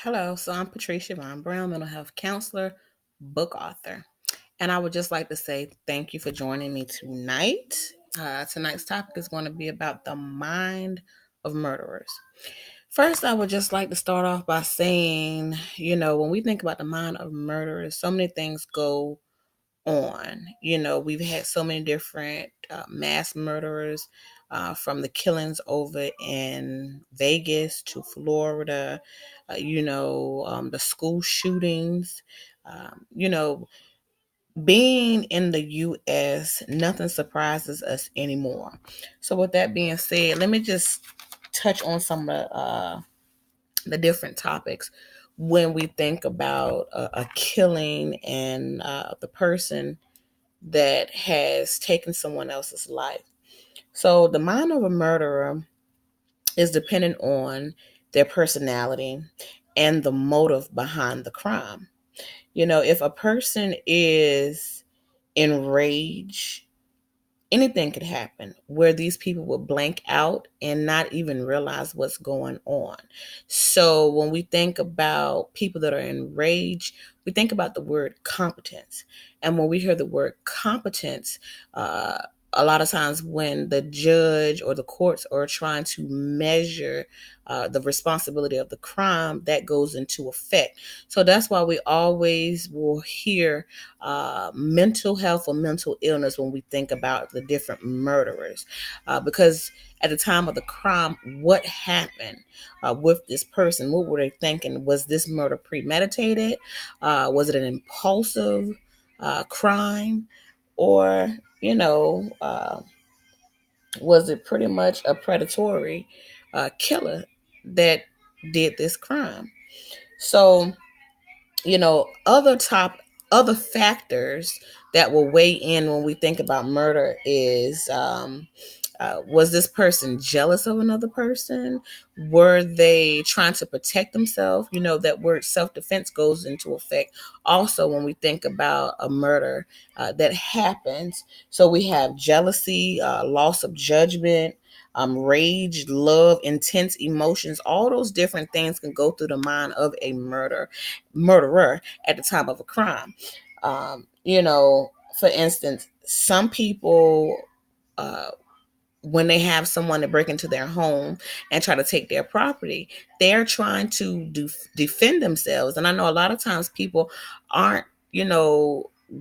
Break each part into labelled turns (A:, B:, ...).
A: Hello, so I'm Patrice Shavone Brown, mental health counselor, book author. And I would just like to say thank you for joining me tonight. Tonight's topic is going to be about the mind of murderers. First, I would just like to start off by saying, when we think about the mind of murderers, so many things go on. We've had so many different mass murderers, from the killings over in Vegas to Florida, the school shootings. Being in the U.S., nothing surprises us anymore. So, with that being said, let me just touch on some of the different topics when we think about a killing and the person that has taken someone else's life. So the mind of a murderer is dependent on their personality and the motive behind the crime. If a person is enraged, anything could happen where these people will blank out and not even realize what's going on. So when we think about people that are enraged, we think about the word competence. And when we hear the word competence, a lot of times when the judge or the courts are trying to measure the responsibility of the crime, that goes into effect. So that's why we always will hear mental health or mental illness when we think about the different murderers. Because at the time of the crime, what happened with this person? What were they thinking? Was this murder premeditated? Was it an impulsive crime? Or, was it pretty much a predatory killer that did this crime? So, other factors that will weigh in when we think about murder is, was this person jealous of another person? Were they trying to protect themselves? That word self-defense goes into effect also when we think about a murder that happens. So we have jealousy, loss of judgment, rage, love, intense emotions. All those different things can go through the mind of a murderer at the time of a crime. For instance, some people, when they have someone to break into their home and try to take their property, they're trying to defend themselves. And I know a lot of times people aren't,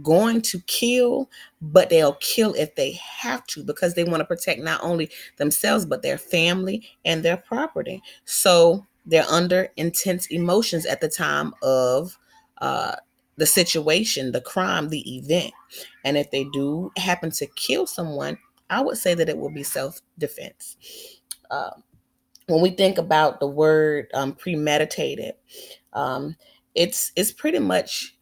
A: going to kill, but they'll kill if they have to because they want to protect not only themselves, but their family and their property. So they're under intense emotions at the time of the situation, the crime, the event. And if they do happen to kill someone, I would say that it will be self-defense. Um, when we think about the word premeditated, um, it's pretty much,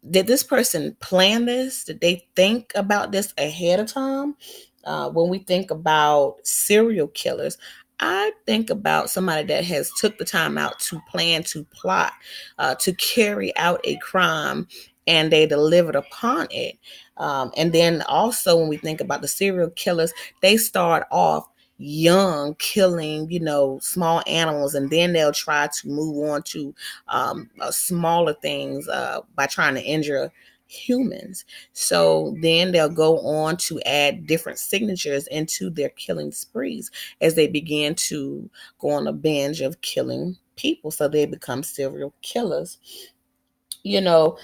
A: did this person plan this? Did they think about this ahead of time? When we think about serial killers, I think about somebody that has took the time out to plan, to plot, to carry out a crime, and they delivered upon it. And then also when we think about the serial killers, they start off young, killing, small animals, and then they'll try to move on to smaller things by trying to injure humans. So then they'll go on to add different signatures into their killing sprees as they begin to go on a binge of killing people. So they become serial killers. You know,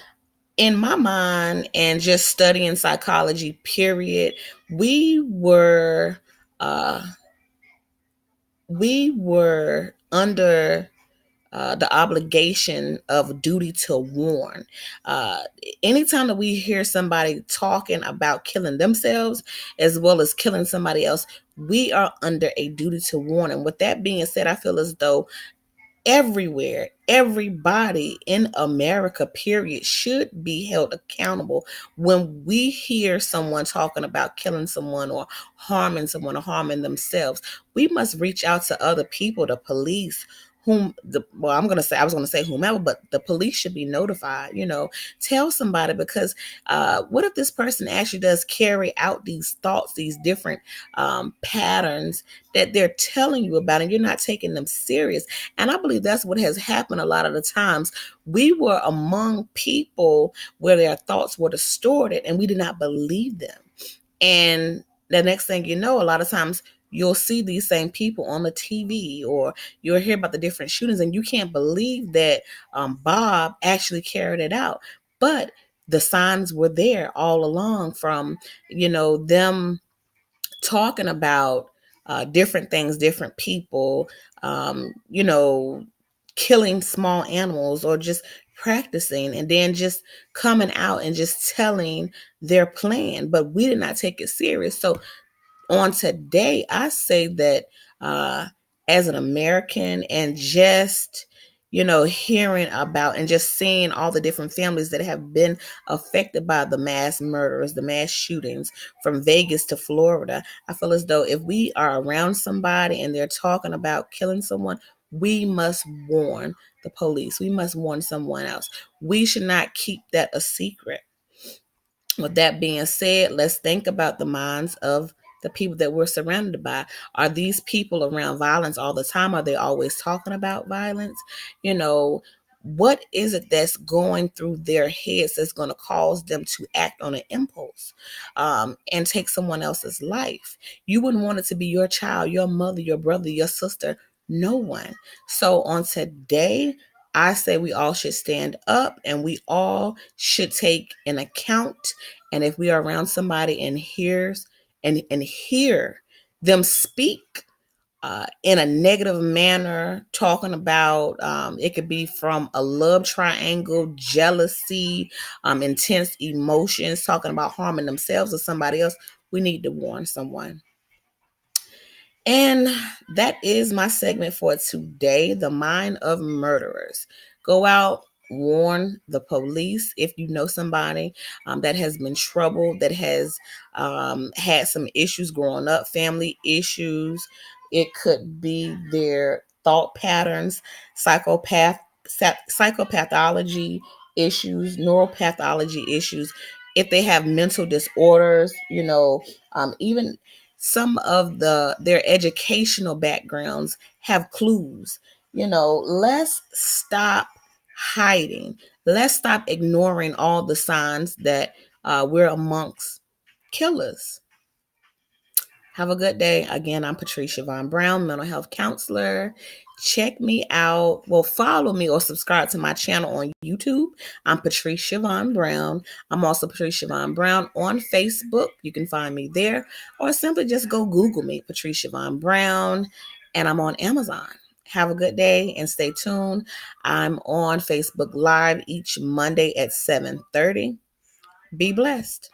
A: in my mind and just studying psychology, period, we were uh, under the obligation of duty to warn. Uh, Anytime that we hear somebody talking about killing themselves as well as killing somebody else, we are under a duty to warn. And with that being said, I feel as though everywhere, everybody in America, period, should be held accountable when we hear someone talking about killing someone or harming someone or harming themselves. We must reach out to other people, the police, I was gonna say whomever, but the police should be notified. Tell somebody, because what if this person actually does carry out these thoughts, these different patterns that they're telling you about, and you're not taking them serious? And I believe that's what has happened a lot of the times. We were among people where their thoughts were distorted, and we did not believe them. And the next thing you know, a lot of times you'll see these same people on the TV, or you'll hear about the different shootings, and you can't believe that Bob actually carried it out. But the signs were there all along, from them talking about different things, different people, killing small animals, or just practicing, and then just coming out and just telling their plan. But we did not take it serious. So on today, I say that uh, as an American, and just hearing about and just seeing all the different families that have been affected by the mass murders, the mass shootings from Vegas to Florida, I feel as though if we are around somebody and they're talking about killing someone, we must warn the police. We must warn someone else. We should not keep that a secret. With that being said, let's think about the minds of the people that we're surrounded by. Are these people around violence all the time? Are they always talking about violence? What is it that's going through their heads that's going to cause them to act on an impulse and take someone else's life? You wouldn't want it to be your child, your mother, your brother, your sister, no one. So on today, I say we all should stand up, and we all should take an account. And if we are around somebody and hear them speak in a negative manner, talking about it could be from a love triangle, jealousy, intense emotions, talking about harming themselves or somebody else, we need to warn someone. And that is my segment for today, the mind of murderers. Go out, warn the police if you know somebody that has been troubled, that has had some issues growing up, family issues. It could be their thought patterns, psychopathology issues, neuropathology issues. If they have mental disorders, even some of their educational backgrounds have clues. Let's stop hiding. Let's stop ignoring all the signs that we're amongst killers. Have a good day. Again, I'm Patrice Shavone Brown, mental health counselor. Check me out. Well, follow me or subscribe to my channel on YouTube. I'm Patrice Shavone Brown. I'm also Patrice Shavone Brown on Facebook. You can find me there, or simply just go Google me, Patrice Shavone Brown, and I'm on Amazon. Have a good day and stay tuned. I'm on Facebook Live each Monday at 7:30. Be blessed.